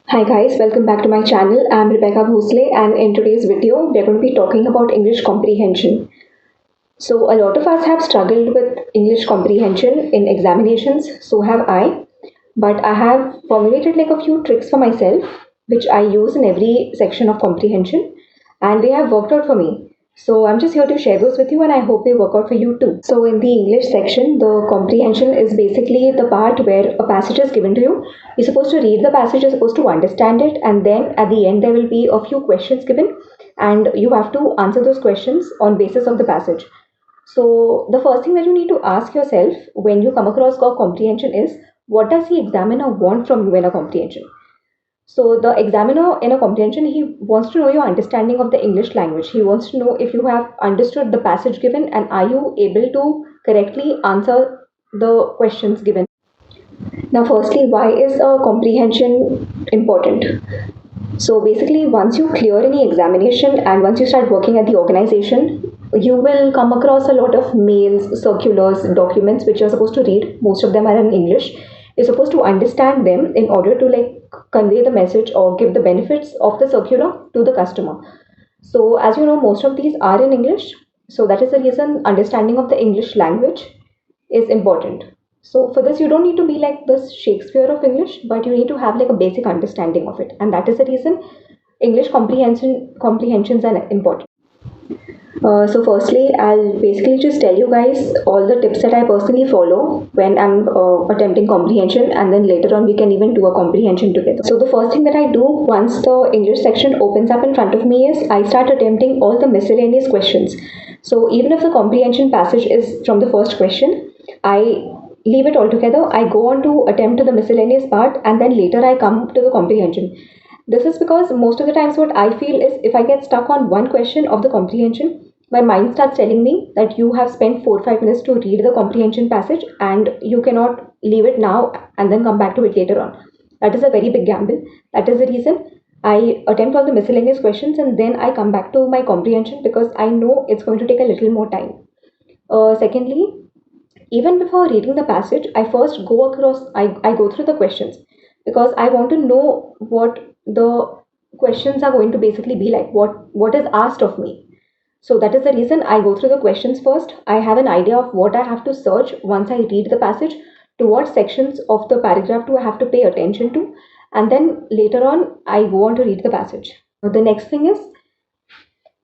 Hi guys, welcome back to my channel. I'm Rebecca Bhosle and in today's video we are going to be talking about English comprehension. So a lot of us have struggled with English comprehension in examinations, so have I. But I have formulated like a few tricks for myself which I use in every section of comprehension and they have worked out for me. So I'm just here to share those with you and I hope they work out for you too. So in the English section, the comprehension is basically the part where a passage is given to you. You're supposed to read the passage, you're supposed to understand it, and then at the end there will be a few questions given and you have to answer those questions on basis of the passage. So the first thing that you need to ask yourself when you come across a comprehension is what does the examiner want from you in a comprehension? So the examiner in a comprehension, he wants to know your understanding of the English language. He wants to know if you have understood the passage given and are you able to correctly answer the questions given. Now, firstly, why is a comprehension important? So basically, once you clear any examination and once you start working at the organization, you will come across a lot of mails, circulars, documents which you're supposed to read. Most of them are in English. You're supposed to understand them in order to like convey the message or give the benefits of the circular to the customer. So as you know, most of these are in English. So that is the reason understanding of the English language is important. So for this, you don't need to be like the Shakespeare of English, but you need to have like a basic understanding of it, and that is the reason English comprehensions are important. So firstly, I'll basically just tell you guys all the tips that I personally follow when I'm attempting comprehension, and then later on we can even do a comprehension together. So the first thing that I do once the English section opens up in front of me is I start attempting all the miscellaneous questions. So even if the comprehension passage is from the first question, I leave it altogether. I go on to attempt to the miscellaneous part, and then later I come to the comprehension. This is because most of the times what I feel is if I get stuck on one question of the comprehension, my mind starts telling me that you have spent 4 or 5 minutes to read the comprehension passage and you cannot leave it now and then come back to it later on. That is a very big gamble. That is the reason I attempt all the miscellaneous questions and then I come back to my comprehension because I know it's going to take a little more time. Secondly, even before reading the passage, I first I go through the questions because I want to know what the questions are going to basically be like, what is asked of me. So that is the reason I go through the questions first. I have an idea of what I have to search once I read the passage, to what sections of the paragraph do I have to pay attention to, and then later on I go on to read the passage. The next thing is,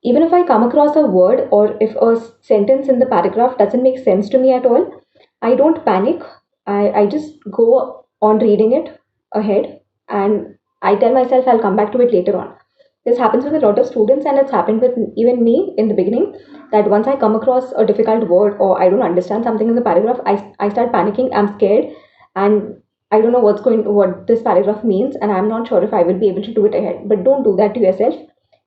even if I come across a word or if a sentence in the paragraph doesn't make sense to me at all, I don't panic. I just go on reading it ahead and I tell myself I'll come back to it later on. This happens with a lot of students and it's happened with even me in the beginning, that once I come across a difficult word or I don't understand something in the paragraph, I start panicking, I'm scared, and I don't know what this paragraph means and I'm not sure if I will be able to do it ahead. But don't do that to yourself.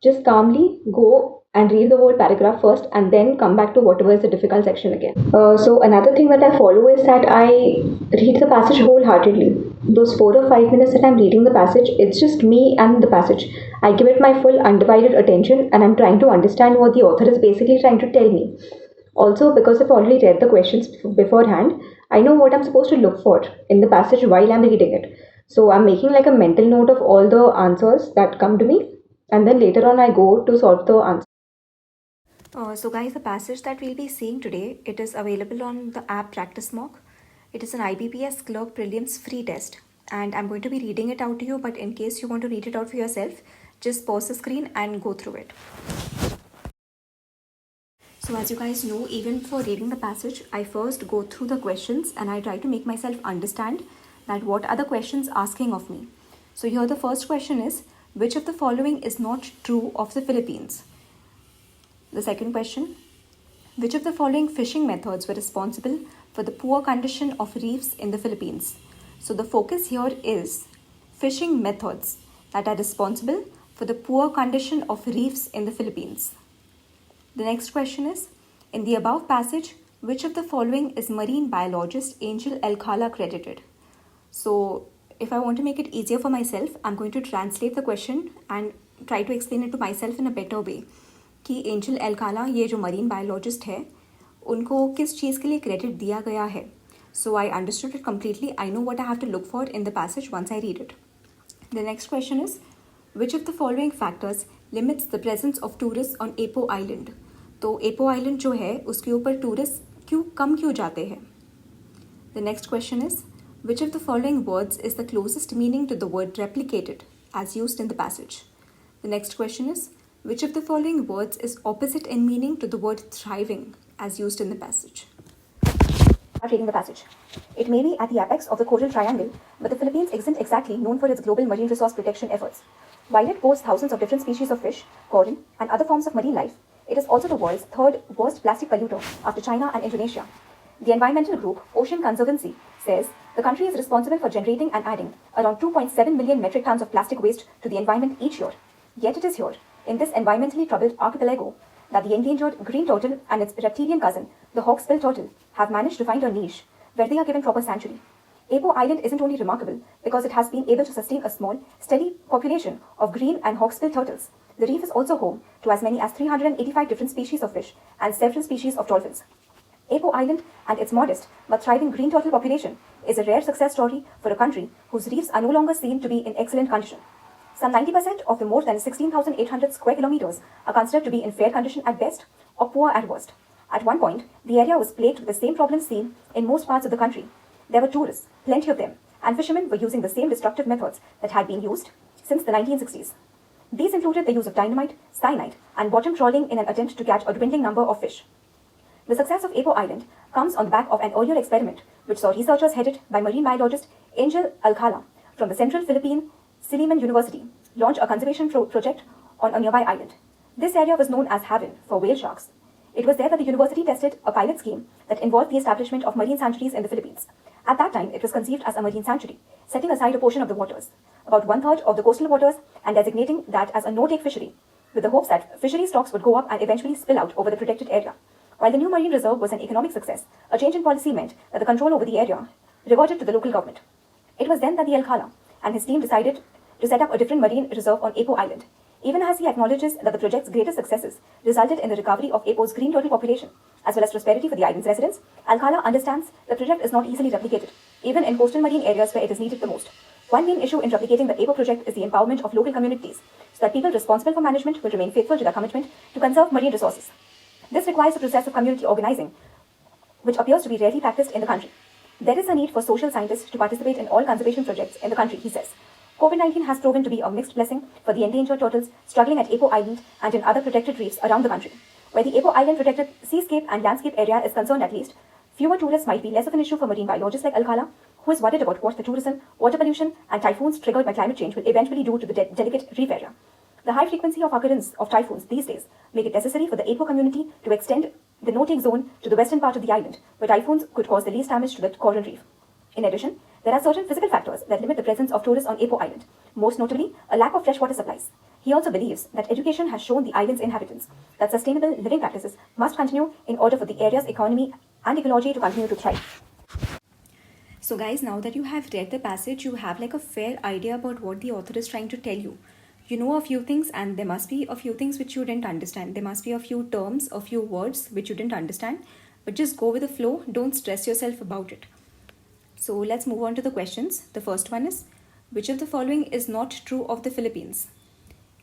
Just calmly go and read the whole paragraph first and then come back to whatever is the difficult section again. So another thing that I follow is that I read the passage wholeheartedly. Those 4 or 5 minutes that I'm reading the passage, it's just me and the passage. I give it my full undivided attention and I'm trying to understand what the author is basically trying to tell me. Also, because I've already read the questions beforehand, I know what I'm supposed to look for in the passage while I'm reading it. So I'm making like a mental note of all the answers that come to me, and then later on I go to solve the answer. So guys, the passage that we'll be seeing today, it is available on the app Practice Mock. It is an IBPS Clerk Prelims free test and I'm going to be reading it out to you, but in case you want to read it out for yourself, just pause the screen and go through it. So as you guys know, even for reading the passage, I first go through the questions and I try to make myself understand that what are the questions asking of me. So here the first question is, which of the following is not true of the Philippines? The second question, which of the following fishing methods were responsible for the poor condition of reefs in the Philippines? So the focus here is fishing methods that are responsible for the poor condition of reefs in the Philippines. The next question is, in the above passage, which of the following is marine biologist Angel Alcala credited? So if I want to make it easier for myself, I'm going to translate the question and try to explain it to myself in a better way. कि angel एल्काला ये जो marine biologist है उनको किस चीज़ के लिए credit दिया गया है. So I understood it completely. I know what I have to look for in the passage once I read it. The next question is, which of the following factors limits the presence of tourists on Apo Island? तो Apo Island जो है उसके ऊपर tourist कम क्यों जाते हैं? The next question is, which of the following words is the closest meaning to the word replicated as used in the passage? The next question is, which of the following words is opposite in meaning to the word thriving as used in the passage? Reading the passage. It may be at the apex of the Coral Triangle, but the Philippines isn't exactly known for its global marine resource protection efforts. While it boasts thousands of different species of fish, coral, and other forms of marine life, it is also the world's third worst plastic polluter after China and Indonesia. The environmental group Ocean Conservancy says the country is responsible for generating and adding around 2.7 million metric tons of plastic waste to the environment each year. Yet it is here, in this environmentally troubled archipelago, that the endangered green turtle and its reptilian cousin, the hawksbill turtle, have managed to find a niche where they are given proper sanctuary. Apo Island isn't only remarkable because it has been able to sustain a small, steady population of green and hawksbill turtles. The reef is also home to as many as 385 different species of fish and several species of dolphins. Apo Island and its modest but thriving green turtle population is a rare success story for a country whose reefs are no longer seen to be in excellent condition. Some 90% of the more than 16,800 square kilometers are considered to be in fair condition at best or poor at worst. At one point, the area was plagued with the same problems seen in most parts of the country. There were tourists, plenty of them, and fishermen were using the same destructive methods that had been used since the 1960s. These included the use of dynamite, cyanide, and bottom trawling in an attempt to catch a dwindling number of fish. The success of Apo Island comes on the back of an earlier experiment which saw researchers headed by marine biologist Angel Alcala from the Central Philippine Silliman University launch a conservation project on a nearby island. This area was known as Haven for whale sharks. It was there that the university tested a pilot scheme that involved the establishment of marine sanctuaries in the Philippines. At that time, it was conceived as a marine sanctuary, setting aside a portion of the waters, about 1/3 of the coastal waters, and designating that as a no-take fishery, with the hopes that fishery stocks would go up and eventually spill out over the protected area. While the new marine reserve was an economic success, a change in policy meant that the control over the area reverted to the local government. It was then that the Alcala and his team decided to set up a different marine reserve on Apo Island. Even as he acknowledges that the project's greatest successes resulted in the recovery of Apo's green turtle population, as well as prosperity for the island's residents, Alcala understands the project is not easily replicated, even in coastal marine areas where it is needed the most. One main issue in replicating the Apo project is the empowerment of local communities, so that people responsible for management will remain faithful to their commitment to conserve marine resources. This requires a process of community organizing, which appears to be rarely practiced in the country. There is a need for social scientists to participate in all conservation projects in the country, he says. COVID-19 has proven to be a mixed blessing for the endangered turtles struggling at Apo Island and in other protected reefs around the country. Where the Apo Island protected seascape and landscape area is concerned at least, fewer tourists might be less of an issue for marine biologists like Alcala, who is worried about what the tourism, water pollution, and typhoons triggered by climate change will eventually do to the delicate reef area. The high frequency of occurrence of typhoons these days make it necessary for the Apo community to extend the no-take zone to the western part of the island, where typhoons could cause the least damage to the coral reef. In addition, there are certain physical factors that limit the presence of tourists on Apo Island, most notably a lack of freshwater supplies. He also believes that education has shown the island's inhabitants that sustainable living practices must continue in order for the area's economy and ecology to continue to thrive. So guys, now that you have read the passage, you have like a fair idea about what the author is trying to tell you. You know a few things, and there must be a few things which you didn't understand. There must be a few terms, a few words which you didn't understand, but just go with the flow. Don't stress yourself about it. So let's move on to the questions. The first one is, which of the following is not true of the Philippines?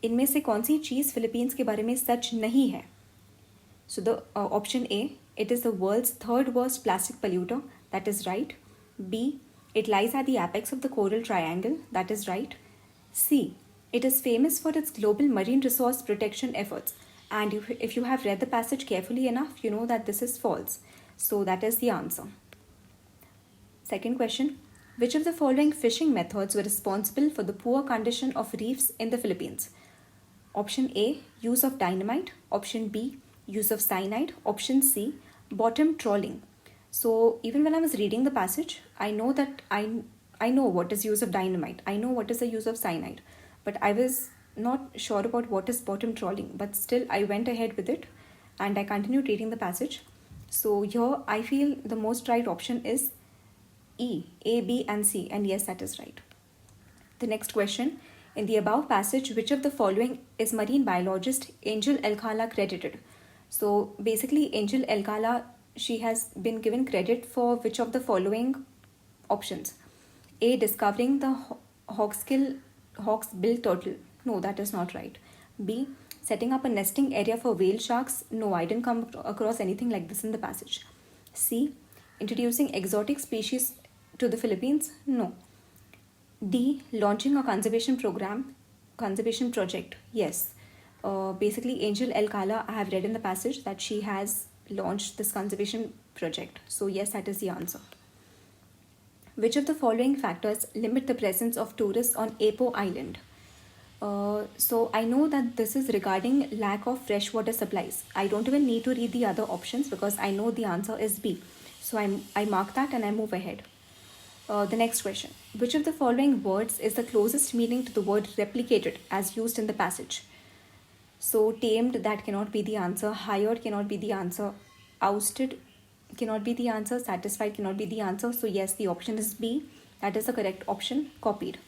इनमें से कौन सी चीज़ Philippines के बारे में सच नहीं है? So the option A, it is the world's third worst plastic polluter. That is right. B, it lies at the apex of the Coral Triangle. That is right. C, it is famous for its global marine resource protection efforts. And if you have read the passage carefully enough, you know that this is false. So that is the answer. Second question, which of the following fishing methods were responsible for the poor condition of reefs in the Philippines? Option A, use of dynamite. Option B, use of cyanide. Option C, bottom trawling. So even when I was reading the passage, I know that I know what is use of dynamite. I know what is the use of cyanide. But I was not sure about what is bottom trawling. But still, I went ahead with it and I continued reading the passage. So here, I feel the most right option is E, A, B and C, and yes, that is right. The next question, in the above passage, which of the following is marine biologist Angel Alcala credited? So basically, Angel Alcala, she has been given credit for which of the following options? A, discovering the hawksbill hawk's bill turtle. No, that is not right. B. Setting up a nesting area for whale sharks. No, I didn't come across anything like this in the passage. C. Introducing exotic species to the Philippines. No. D. Launching a conservation project. Yes. Basically, Angel El Kala, I have read in the passage that she has launched this conservation project. So, yes, that is the answer. Which of the following factors limit the presence of tourists on Apo Island? So I know that this is regarding lack of freshwater supplies. I don't even need to read the other options because I know the answer is B. So I mark that and I move ahead. The next question. Which of the following words is the closest meaning to the word replicated as used in the passage? So tamed, that cannot be the answer. Hired cannot be the answer. Ousted cannot be the answer. Satisfied cannot be the answer. So yes, the option is B. That is the correct option. Copied.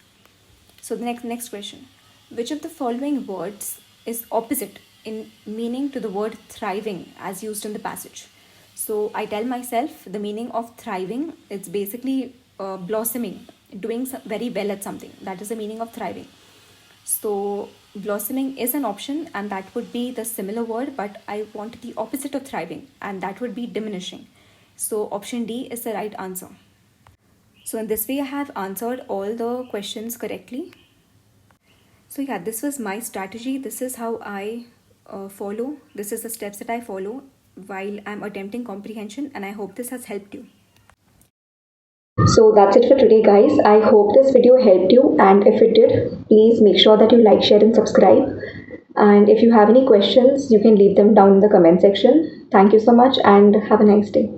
So the next question. Which of the following words is opposite in meaning to the word thriving as used in the passage? So I tell myself the meaning of thriving, it's basically blossoming, doing very well at something. That is the meaning of thriving. So blossoming is an option and that would be the similar word, but I want the opposite of thriving and that would be diminishing. So option D is the right answer. So in this way I have answered all the questions correctly. So yeah, this was my strategy. This is how I follow. This is the steps that I follow while I'm attempting comprehension, and I hope this has helped you. So that's it for today, guys. I hope this video helped you, and if it did, please make sure that you like, share, and subscribe. And if you have any questions, you can leave them down in the comment section. Thank you so much, and have a nice day.